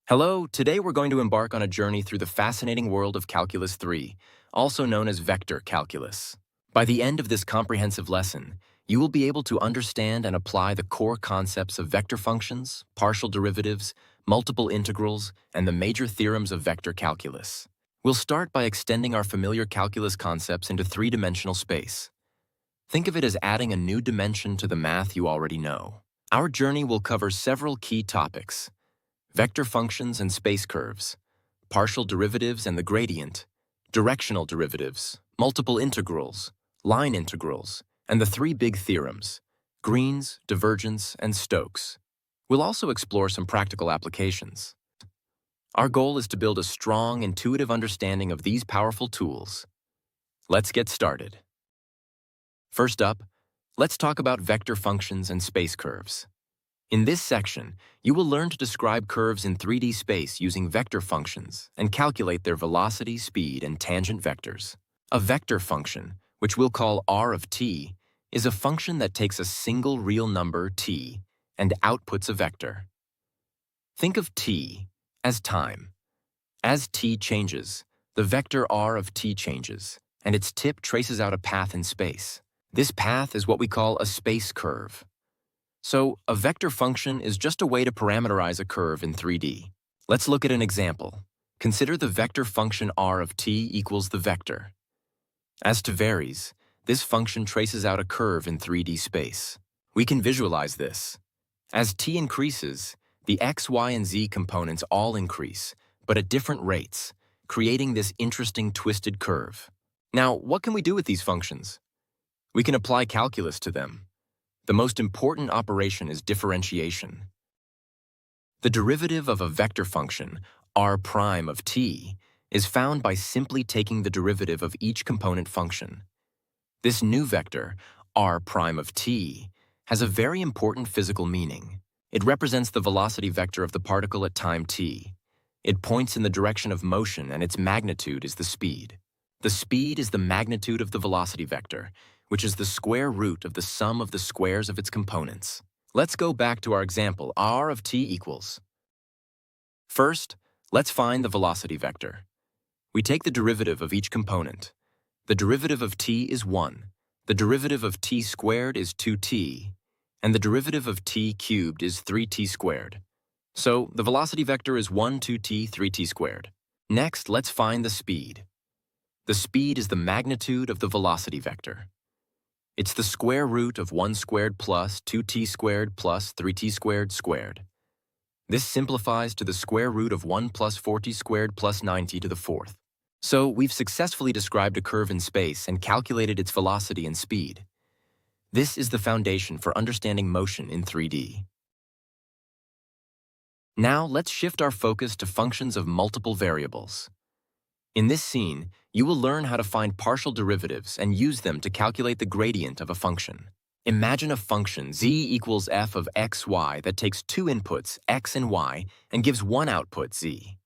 Hello, today we're going to embark on a journey through the fascinating world of Calculus 3, also known as vector calculus. By the end of this comprehensive lesson, you will be able to understand and apply the core concepts of vector functions, partial derivatives, multiple integrals, and the major theorems of vector calculus. We'll start by extending our familiar calculus concepts into three-dimensional space. Think of it as adding a new dimension to the math you already know. Our journey will cover several key topics: vector functions and space curves, partial derivatives and the gradient, directional derivatives, multiple integrals, line integrals, and the three big theorems: Green's, divergence, and Stokes. We'll also explore some practical applications. Our goal is to build a strong, intuitive understanding of these powerful tools. Let's get started. First up, let's talk about vector functions and space curves. In this section, you will learn to describe curves in 3D space using vector functions and calculate their velocity, speed, and tangent vectors. A vector function, which we'll call r of t, is a function that takes a single real number t and outputs a vector. Think of t as time. As t changes, the vector r of t changes, and its tip traces out a path in space. This path is what we call a space curve. So, a vector function is just a way to parameterize a curve in 3D. Let's look at an example. Consider the vector function r of t equals the vector. As to varies, this function traces out a curve in 3D space. We can visualize this. As t increases, the x, y, and z components all increase, but at different rates, creating this interesting twisted curve. Now, what can we do with these functions? We can apply calculus to them. The most important operation is differentiation. The derivative of a vector function, r prime of t, is found by simply taking the derivative of each component function. This new vector, r prime of t, has a very important physical meaning. It represents the velocity vector of the particle at time t. It points in the direction of motion, and its magnitude is the speed. The speed is the magnitude of the velocity vector, which is the square root of the sum of the squares of its components. Let's go back to our example, r of t equals. First, let's find the velocity vector. We take the derivative of each component. The derivative of t is 1, the derivative of t squared is 2t, and the derivative of t cubed is 3t squared. So, the velocity vector is 1, 2t, 3t squared. Next, let's find the speed. The speed is the magnitude of the velocity vector. It's the square root of 1 squared plus 2t squared plus 3t squared squared. This simplifies to the square root of 1 plus 4t squared plus 9t to the fourth. So we've successfully described a curve in space and calculated its velocity and speed. This is the foundation for understanding motion in 3D. Now let's shift our focus to functions of multiple variables. In this scene, you will learn how to find partial derivatives and use them to calculate the gradient of a function. Imagine a function z equals f of xy that takes two inputs, x and y, and gives one output, z.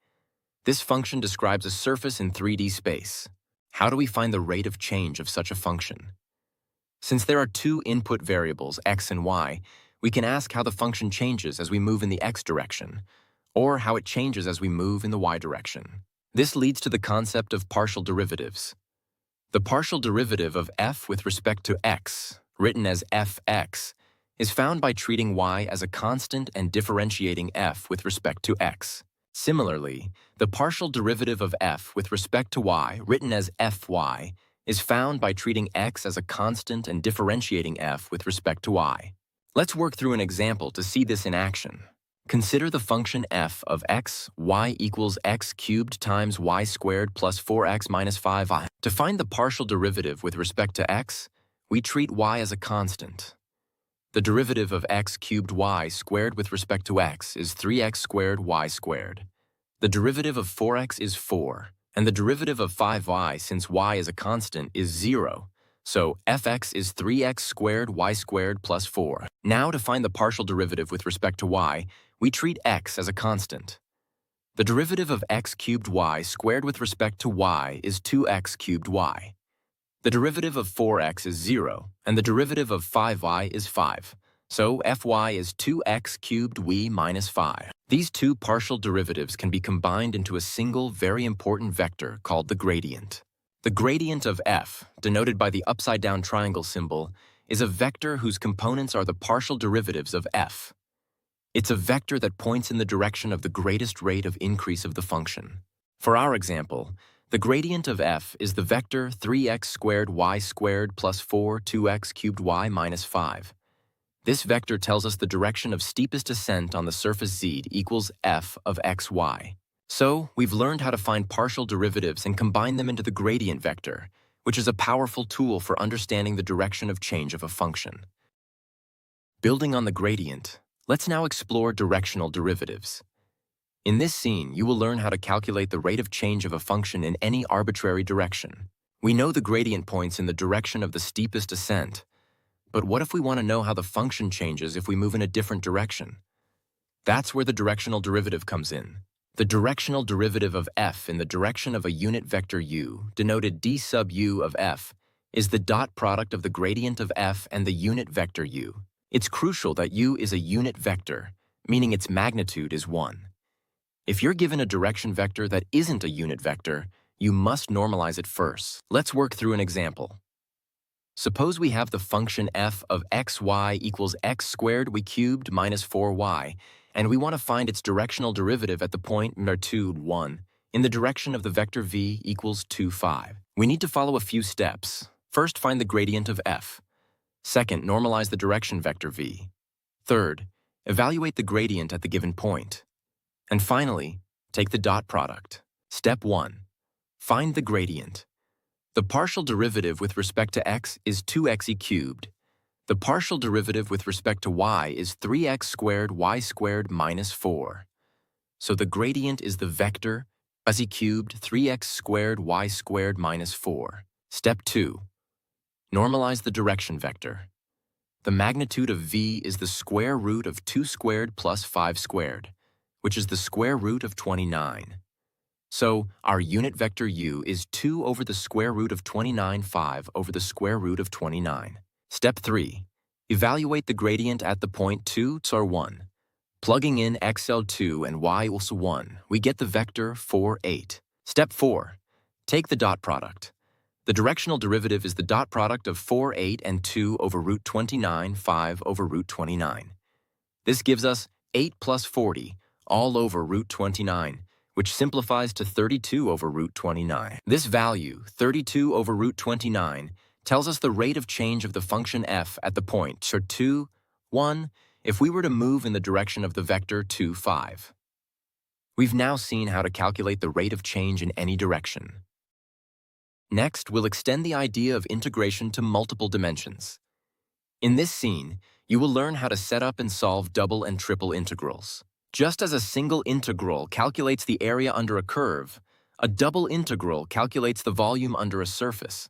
This function describes a surface in 3D space. How do we find the rate of change of such a function? Since there are two input variables, x and y, we can ask how the function changes as we move in the x direction, or how it changes as we move in the y direction. This leads to the concept of partial derivatives. The partial derivative of f with respect to x, written as fx, is found by treating y as a constant and differentiating f with respect to x. Similarly, the partial derivative of f with respect to y, written as fy, is found by treating x as a constant and differentiating f with respect to y. Let's work through an example to see this in action. Consider the function f of x, y equals x cubed times y squared plus 4x minus 5y. To find the partial derivative with respect to x, we treat y as a constant. The derivative of x cubed y squared with respect to x is 3x squared y squared. The derivative of 4x is 4, and the derivative of 5y, since y is a constant, is 0. So fx is 3x squared y squared plus 4. Now to find the partial derivative with respect to y, we treat x as a constant. The derivative of x cubed y squared with respect to y is 2x cubed y. The derivative of 4x is 0, and the derivative of 5y is 5. So Fy is 2x cubed y minus 5. These two partial derivatives can be combined into a single very important vector called the gradient. The gradient of f, denoted by the upside-down triangle symbol, is a vector whose components are the partial derivatives of f. It's a vector that points in the direction of the greatest rate of increase of the function. For our example, the gradient of f is the vector 3x squared y squared plus 4 2x cubed y minus 5. This vector tells us the direction of steepest ascent on the surface z equals f of xy. So, we've learned how to find partial derivatives and combine them into the gradient vector, which is a powerful tool for understanding the direction of change of a function. Building on the gradient, let's now explore directional derivatives. In this scene, you will learn how to calculate the rate of change of a function in any arbitrary direction. We know the gradient points in the direction of the steepest ascent, but what if we want to know how the function changes if we move in a different direction? That's where the directional derivative comes in. The directional derivative of f in the direction of a unit vector u, denoted d sub u of f, is the dot product of the gradient of f and the unit vector u. It's crucial that u is a unit vector, meaning its magnitude is 1. If you're given a direction vector that isn't a unit vector, you must normalize it first. Let's work through an example. Suppose we have the function f of xy equals x squared y cubed minus 4y, and we want to find its directional derivative at the point 2, 1, in the direction of the vector v equals 2, 5. We need to follow a few steps. First, find the gradient of f. Second, normalize the direction vector v. Third, evaluate the gradient at the given point. And finally, take the dot product. Step 1. Find the gradient. The partial derivative with respect to x is 2x cubed. The partial derivative with respect to y is 3x squared y squared minus 4. So the gradient is the vector x cubed 3x squared y squared minus 4. Step 2. Normalize the direction vector. The magnitude of v is the square root of 2 squared plus 5 squared, which is the square root of 29. So our unit vector u is 2 over the square root of 29, 5 over the square root of 29. Step 3. Evaluate the gradient at the point 2 or 1. Plugging in xl2 and y equals 1, we get the vector 4, 8. Step 4. Take the dot product. The directional derivative is the dot product of 4, 8 and 2 over root 29, 5 over root 29. This gives us 8 plus 40 all over root 29, which simplifies to 32 over root 29. This value, 32 over root 29, tells us the rate of change of the function f at the point 2, 1, if we were to move in the direction of the vector 2, 5. We've now seen how to calculate the rate of change in any direction. Next, we'll extend the idea of integration to multiple dimensions. In this scene, you will learn how to set up and solve double and triple integrals. Just as a single integral calculates the area under a curve, a double integral calculates the volume under a surface.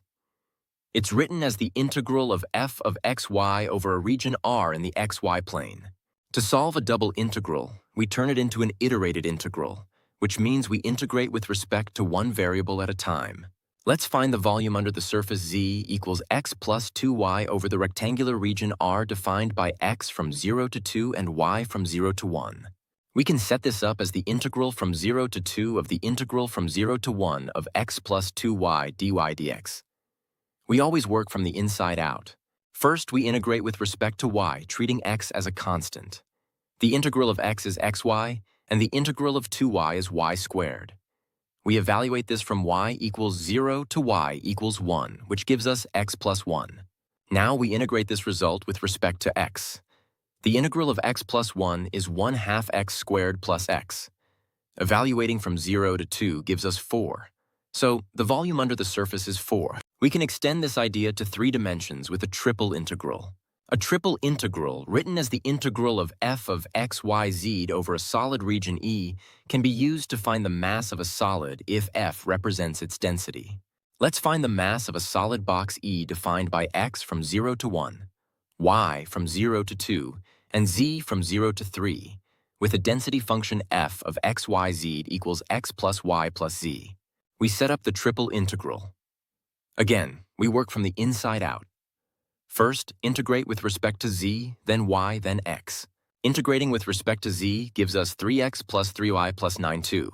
It's written as the integral of f of xy over a region R in the xy plane. To solve a double integral, we turn it into an iterated integral, which means we integrate with respect to one variable at a time. Let's find the volume under the surface z equals x plus 2y over the rectangular region R defined by x from 0 to 2 and y from 0 to 1. We can set this up as the integral from 0 to 2 of the integral from 0 to 1 of x plus 2y dy dx. We always work from the inside out. First, we integrate with respect to y, treating x as a constant. The integral of x is xy, and the integral of 2y is y squared. We evaluate this from y equals 0 to y equals 1, which gives us x plus 1. Now we integrate this result with respect to x. The integral of x plus 1 is 1/2 x squared plus x. Evaluating from 0 to 2 gives us 4. So the volume under the surface is 4. We can extend this idea to 3 dimensions with a triple integral. A triple integral, written as the integral of f of x, y, z over a solid region E, can be used to find the mass of a solid if f represents its density. Let's find the mass of a solid box E defined by x from 0 to 1, y from 0 to 2, and z from 0 to 3, with a density function f of x, y, z equals x plus y plus z. We set up the triple integral. Again, we work from the inside out. First, integrate with respect to z, then y, then x. Integrating with respect to z gives us 3x plus 3y plus 9, 2.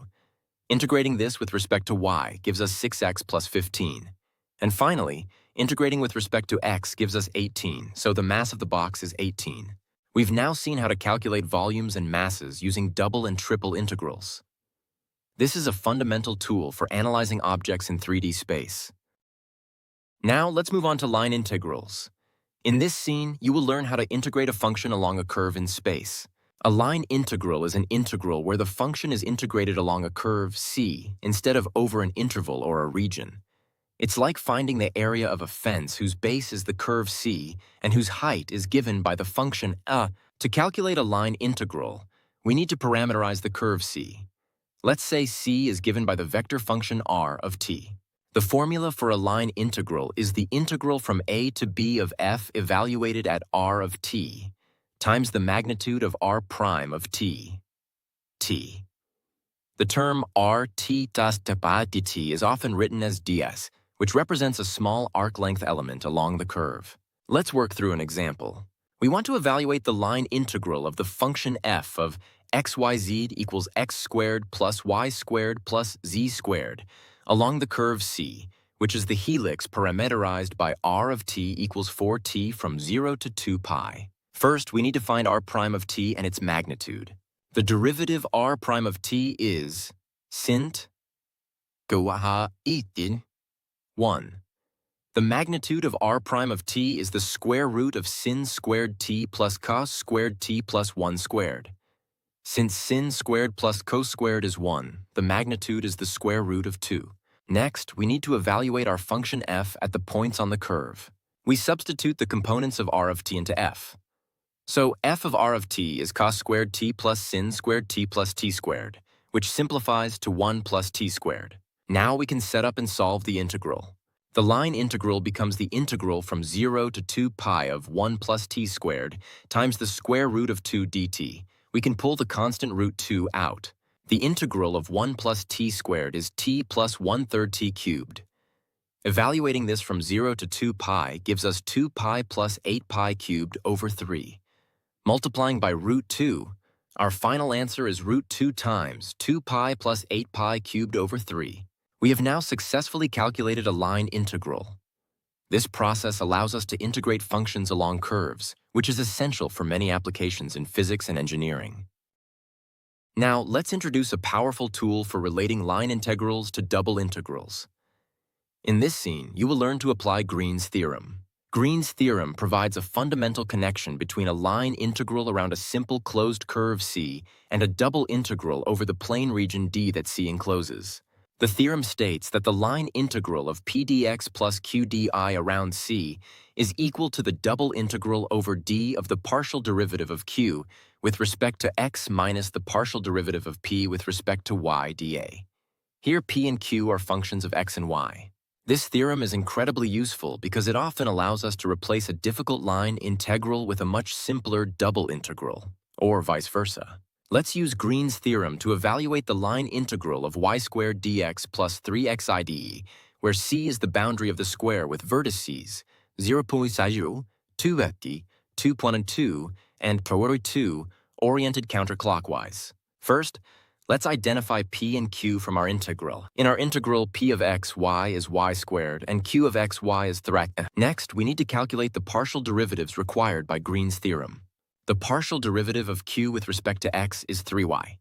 Integrating this with respect to y gives us 6x plus 15. And finally, integrating with respect to x gives us 18, so the mass of the box is 18. We've now seen how to calculate volumes and masses using double and triple integrals. This is a fundamental tool for analyzing objects in 3D space. Now let's move on to line integrals. In this scene, you will learn how to integrate a function along a curve in space. A line integral is an integral where the function is integrated along a curve C instead of over an interval or a region. It's like finding the area of a fence whose base is the curve C and whose height is given by the function a. To calculate a line integral, we need to parameterize the curve C. Let's say C is given by the vector function r of t. The formula for a line integral is the integral from a to b of f evaluated at r of t times the magnitude of r prime of t. The term rt das dt is often written as ds, which represents a small arc length element along the curve. Let's work through an example. We want to evaluate the line integral of the function f of xyz equals x squared plus y squared plus z squared along the curve C, which is the helix parameterized by r of t equals 4t from 0 to 2 pi. First, we need to find r prime of t and its magnitude. The derivative r prime of t is sint 1. The magnitude of r prime of t is the square root of sin squared t plus cos squared t plus 1 squared. Since sin squared plus cos squared is 1, the magnitude is the square root of 2. Next, we need to evaluate our function f at the points on the curve. We substitute the components of r of t into f. So f of r of t is cos squared t plus sin squared t plus t squared, which simplifies to 1 plus t squared. Now we can set up and solve the integral. The line integral becomes the integral from 0 to 2 pi of 1 plus t squared times the square root of 2 dt. We can pull the constant root 2 out. The integral of 1 plus t squared is t plus 1/3 t cubed. Evaluating this from 0 to 2 pi gives us 2 pi plus 8 pi cubed over 3. Multiplying by root 2, our final answer is root 2 times 2 pi plus 8 pi cubed over 3. We have now successfully calculated a line integral. This process allows us to integrate functions along curves, which is essential for many applications in physics and engineering. Now, let's introduce a powerful tool for relating line integrals to double integrals. In this scene, you will learn to apply Green's theorem. Green's theorem provides a fundamental connection between a line integral around a simple closed curve C and a double integral over the plane region D that C encloses. The theorem states that the line integral of p dx plus q di around C is equal to the double integral over d of the partial derivative of q with respect to x minus the partial derivative of p with respect to y dA. Here p and q are functions of x and y. This theorem is incredibly useful because it often allows us to replace a difficult line integral with a much simpler double integral, or vice versa. Let's use Green's theorem to evaluate the line integral of y squared dx plus 3xi dE, where c is the boundary of the square with vertices 0.0, 2, 2.2, and 2, oriented counterclockwise. First, let's identify p and q from our integral. In our integral, p of x, y is y squared, and q of x, y is 3. Next, we need to calculate the partial derivatives required by Green's theorem. The partial derivative of q with respect to x is 3y.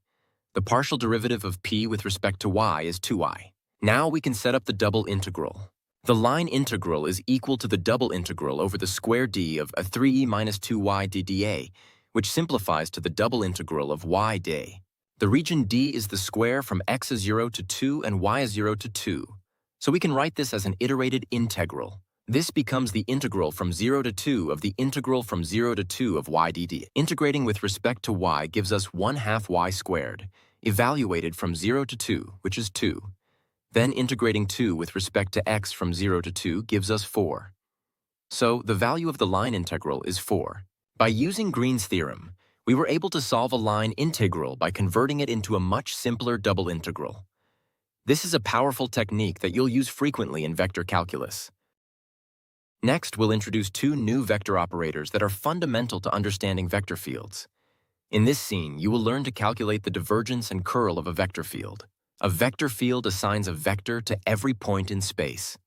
The partial derivative of p with respect to y is 2y. Now we can set up the double integral. The line integral is equal to the double integral over the square d of a 3e minus 2y dA, which simplifies to the double integral of y dA. The region D is the square from x is 0 to 2 and y is 0 to 2, so we can write this as an iterated integral. This becomes the integral from 0 to 2 of the integral from 0 to 2 of y dd. Integrating with respect to y gives us 1/2 y squared, evaluated from 0 to 2, which is 2. Then integrating 2 with respect to x from 0 to 2 gives us 4. So the value of the line integral is 4. By using Green's theorem, we were able to solve a line integral by converting it into a much simpler double integral. This is a powerful technique that you'll use frequently in vector calculus. Next, we'll introduce two new vector operators that are fundamental to understanding vector fields. In this scene, you will learn to calculate the divergence and curl of a vector field. A vector field assigns a vector to every point in space.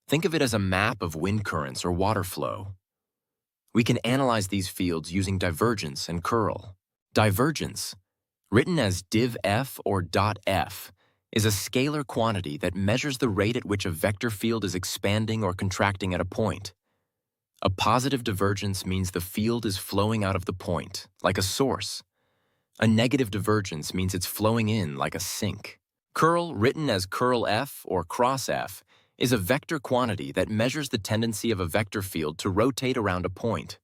Think of it as a map of wind currents or water flow. We can analyze these fields using divergence and curl. Divergence, written as div f or dot f, is a scalar quantity that measures the rate at which a vector field is expanding or contracting at a point. A positive divergence means the field is flowing out of the point, like a source. A negative divergence means it's flowing in, like a sink. Curl, written as curl f or cross f, is a vector quantity that measures the tendency of a vector field to rotate around a point.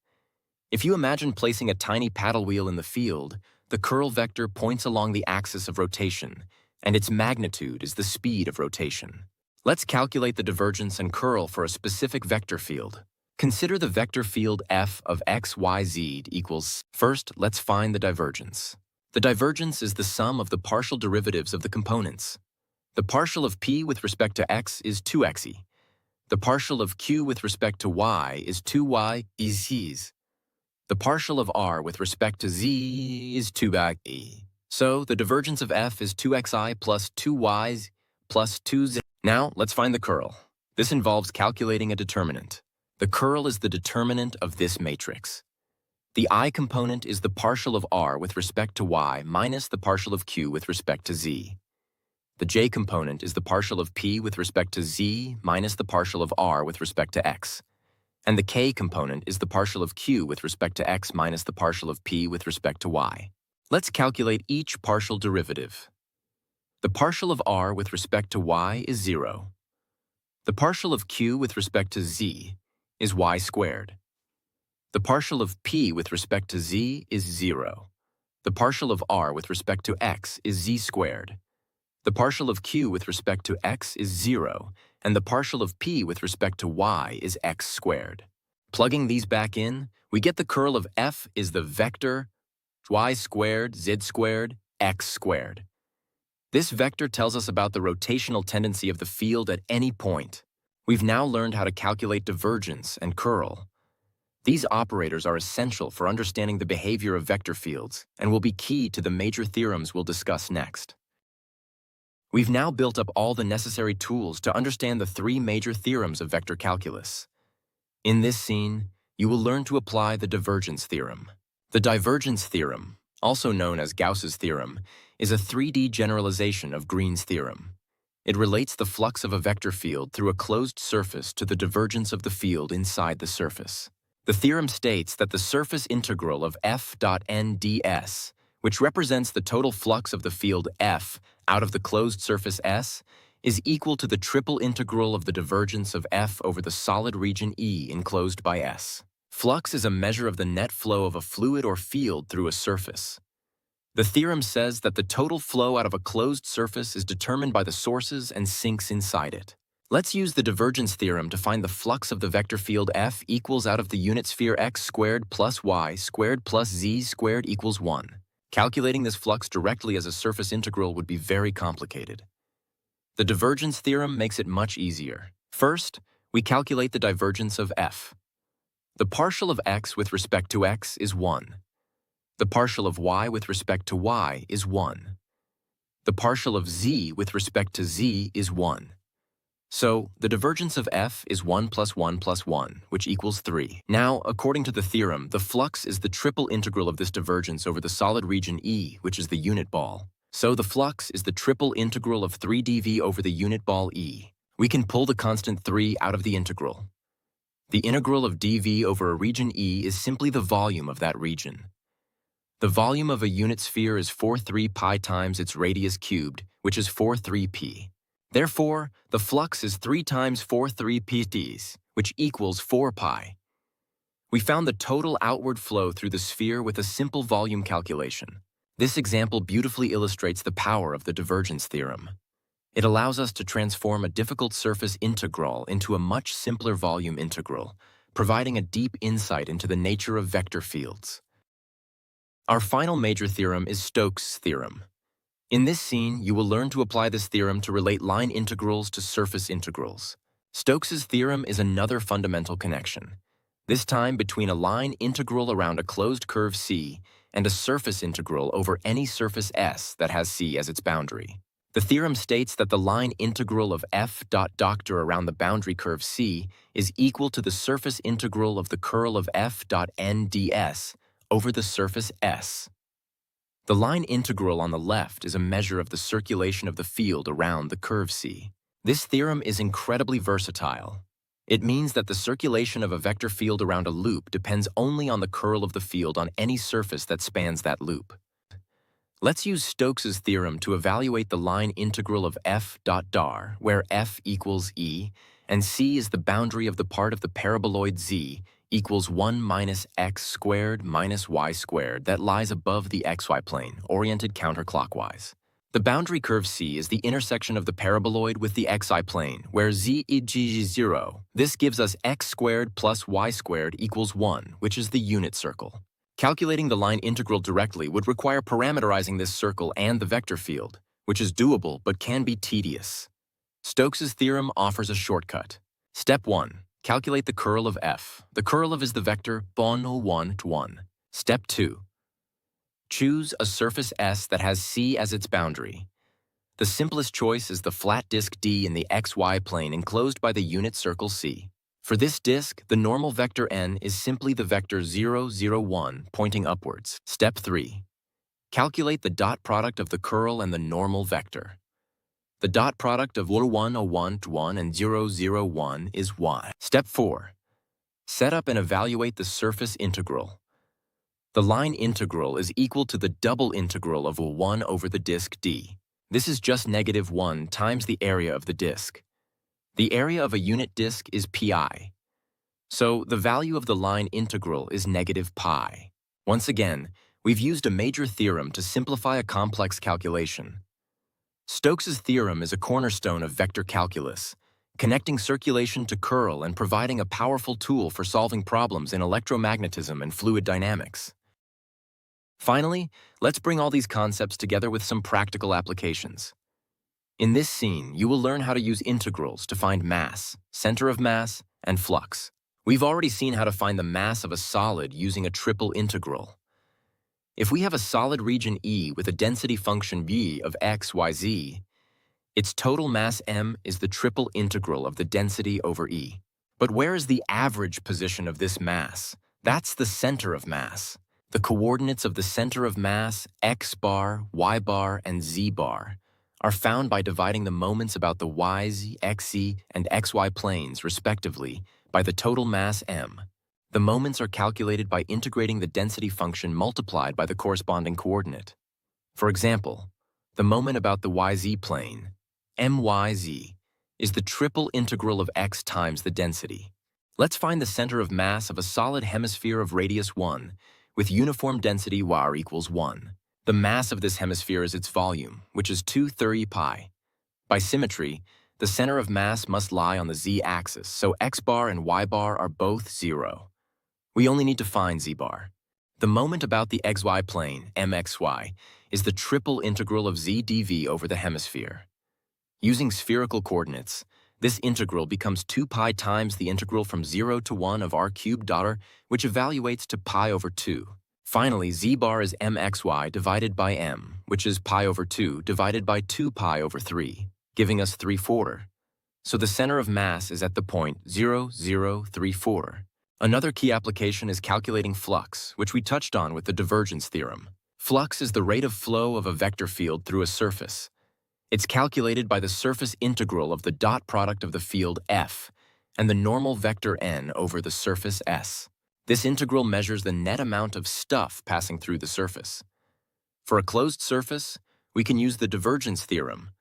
If you imagine placing a tiny paddle wheel in the field, the curl vector points along the axis of rotation, and its magnitude is the speed of rotation. Let's calculate the divergence and curl for a specific vector field. Consider the vector field f of x, y, z equals. First, let's find the divergence. The divergence is the sum of the partial derivatives of the components. The partial of p with respect to x is 2xe. The partial of q with respect to y is 2y is. The partial of r with respect to z is 2e. So the divergence of f is 2xi plus 2y's plus 2z. Now let's find the curl. This involves calculating a determinant. The curl is the determinant of this matrix. The I component is the partial of r with respect to y minus the partial of q with respect to z. The j component is the partial of p with respect to z minus the partial of r with respect to x. And the k component is the partial of q with respect to x minus the partial of p with respect to y. Let's calculate each partial derivative. The partial of r with respect to y is 0. The partial of q with respect to z is y squared. The partial of p with respect to z is 0. The partial of r with respect to x is z squared. The partial of q with respect to x is 0, and the partial of p with respect to y is x squared. Plugging these back in, we get the curl of f is the vector y squared, z squared, x squared. This vector tells us about the rotational tendency of the field at any point. We've now learned how to calculate divergence and curl. These operators are essential for understanding the behavior of vector fields and will be key to the major theorems we'll discuss next. We've now built up all the necessary tools to understand the three major theorems of vector calculus. In this scene, you will learn to apply the divergence theorem. The divergence theorem, also known as Gauss's theorem, is a 3D generalization of Green's theorem. It relates the flux of a vector field through a closed surface to the divergence of the field inside the surface. The theorem states that the surface integral of f dot n ds, which represents the total flux of the field f out of the closed surface S, is equal to the triple integral of the divergence of f over the solid region E enclosed by S. Flux is a measure of the net flow of a fluid or field through a surface. The theorem says that the total flow out of a closed surface is determined by the sources and sinks inside it. Let's use the divergence theorem to find the flux of the vector field f equals out of the unit sphere x squared plus y squared plus z squared equals 1. Calculating this flux directly as a surface integral would be very complicated. The divergence theorem makes it much easier. First, we calculate the divergence of f. The partial of x with respect to x is 1. The partial of y with respect to y is 1. The partial of z with respect to z is 1. So, the divergence of f is 1 plus 1 plus 1, which equals 3. Now, according to the theorem, the flux is the triple integral of this divergence over the solid region E, which is the unit ball. So, the flux is the triple integral of 3 dv over the unit ball E. We can pull the constant 3 out of the integral. The integral of dv over a region E is simply the volume of that region. The volume of a unit sphere is 4,3 pi times its radius cubed, which is 4,3p. Therefore, the flux is 3 times 4,3 pts, which equals 4 pi. We found the total outward flow through the sphere with a simple volume calculation. This example beautifully illustrates the power of the divergence theorem. It allows us to transform a difficult surface integral into a much simpler volume integral, providing a deep insight into the nature of vector fields. Our final major theorem is Stokes' theorem. In this scene, you will learn to apply this theorem to relate line integrals to surface integrals. Stokes' theorem is another fundamental connection, this time between a line integral around a closed curve C and a surface integral over any surface S that has C as its boundary. The theorem states that the line integral of f dot doctor around the boundary curve C is equal to the surface integral of the curl of f dot n ds over the surface S. The line integral on the left is a measure of the circulation of the field around the curve C. This theorem is incredibly versatile. It means that the circulation of a vector field around a loop depends only on the curl of the field on any surface that spans that loop. Let's use Stokes' theorem to evaluate the line integral of f dot dar, where f equals e, and c is the boundary of the part of the paraboloid z equals 1 minus x squared minus y squared that lies above the xy plane, oriented counterclockwise. The boundary curve C is the intersection of the paraboloid with the xy plane, where z is 0. This gives us x squared plus y squared equals 1, which is the unit circle. Calculating the line integral directly would require parameterizing this circle and the vector field, which is doable but can be tedious. Stokes' theorem offers a shortcut. Step 1. Calculate the curl of f. The curl of is the vector bon 1 to 1. Step 2. Choose a surface S that has C as its boundary. The simplest choice is the flat disk D in the xy plane enclosed by the unit circle C. For this disk, the normal vector n is simply the vector 0, 0, 1 pointing upwards. Step 3. Calculate the dot product of the curl and the normal vector. The dot product of 1, 1 to 1 and 0, 0, 1 is y. Step 4. Set up and evaluate the surface integral. The line integral is equal to the double integral of 1 over the disk D. This is just negative 1 times the area of the disk. The area of a unit disk is pi. So the value of the line integral is negative pi. Once again, we've used a major theorem to simplify a complex calculation. Stokes' theorem is a cornerstone of vector calculus, connecting circulation to curl and providing a powerful tool for solving problems in electromagnetism and fluid dynamics. Finally, let's bring all these concepts together with some practical applications. In this scene, you will learn how to use integrals to find mass, center of mass, and flux. We've already seen how to find the mass of a solid using a triple integral. If we have a solid region E with a density function v of x, y, z, its total mass m is the triple integral of the density over E. But where is the average position of this mass? That's the center of mass. The coordinates of the center of mass, x bar, y bar, and z bar, are found by dividing the moments about the yz, xz, and xy planes, respectively, by the total mass m. The moments are calculated by integrating the density function multiplied by the corresponding coordinate. For example, the moment about the yz plane, myz, is the triple integral of x times the density. Let's find the center of mass of a solid hemisphere of radius 1 with uniform density y equals 1. The mass of this hemisphere is its volume, which is 230 pi. By symmetry, the center of mass must lie on the z-axis, so x bar and y bar are both 0. We only need to find z bar. The moment about the xy plane, mxy, is the triple integral of z dv over the hemisphere. Using spherical coordinates, this integral becomes 2 pi times the integral from 0 to 1 of r cubed daughter, which evaluates to pi over 2. Finally, z bar is mxy divided by m, which is pi over 2 divided by 2 pi over 3, giving us 3/4. So the center of mass is at the point 0, 0, 3/4. Another key application is calculating flux, which we touched on with the divergence theorem. Flux is the rate of flow of a vector field through a surface. It's calculated by the surface integral of the dot product of the field f and the normal vector n over the surface S. This integral measures the net amount of stuff passing through the surface. For a closed surface, we can use the divergence theorem,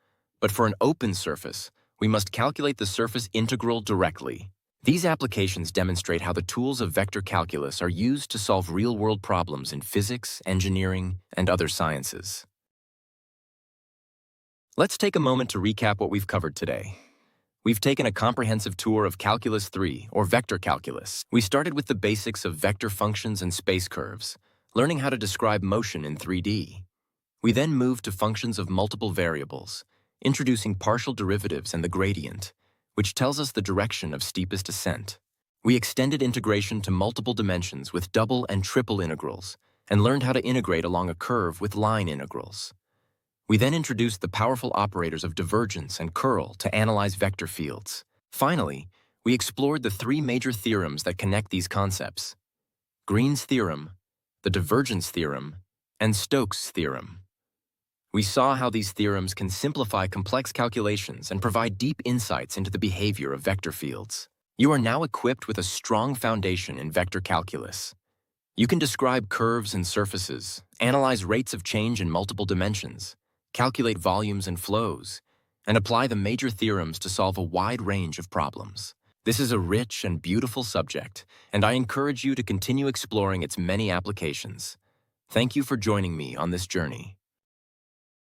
but for an open surface, we must calculate the surface integral directly. These applications demonstrate how the tools of vector calculus are used to solve real-world problems in physics, engineering, and other sciences. Let's take a moment to recap what we've covered today. We've taken a comprehensive tour of Calculus 3, or vector calculus. We started with the basics of vector functions and space curves, learning how to describe motion in 3D. We then moved to functions of multiple variables, introducing partial derivatives and the gradient. which tells us the direction of steepest ascent. We extended integration to multiple dimensions with double and triple integrals, and learned how to integrate along a curve with line integrals. We then introduced the powerful operators of divergence and curl to analyze vector fields. Finally, we explored the three major theorems that connect these concepts: Green's theorem, the divergence theorem, and Stokes' theorem. We saw how these theorems can simplify complex calculations and provide deep insights into the behavior of vector fields. You are now equipped with a strong foundation in vector calculus. You can describe curves and surfaces, analyze rates of change in multiple dimensions, calculate volumes and flows, and apply the major theorems to solve a wide range of problems. This is a rich and beautiful subject, and I encourage you to continue exploring its many applications. Thank you for joining me on this journey.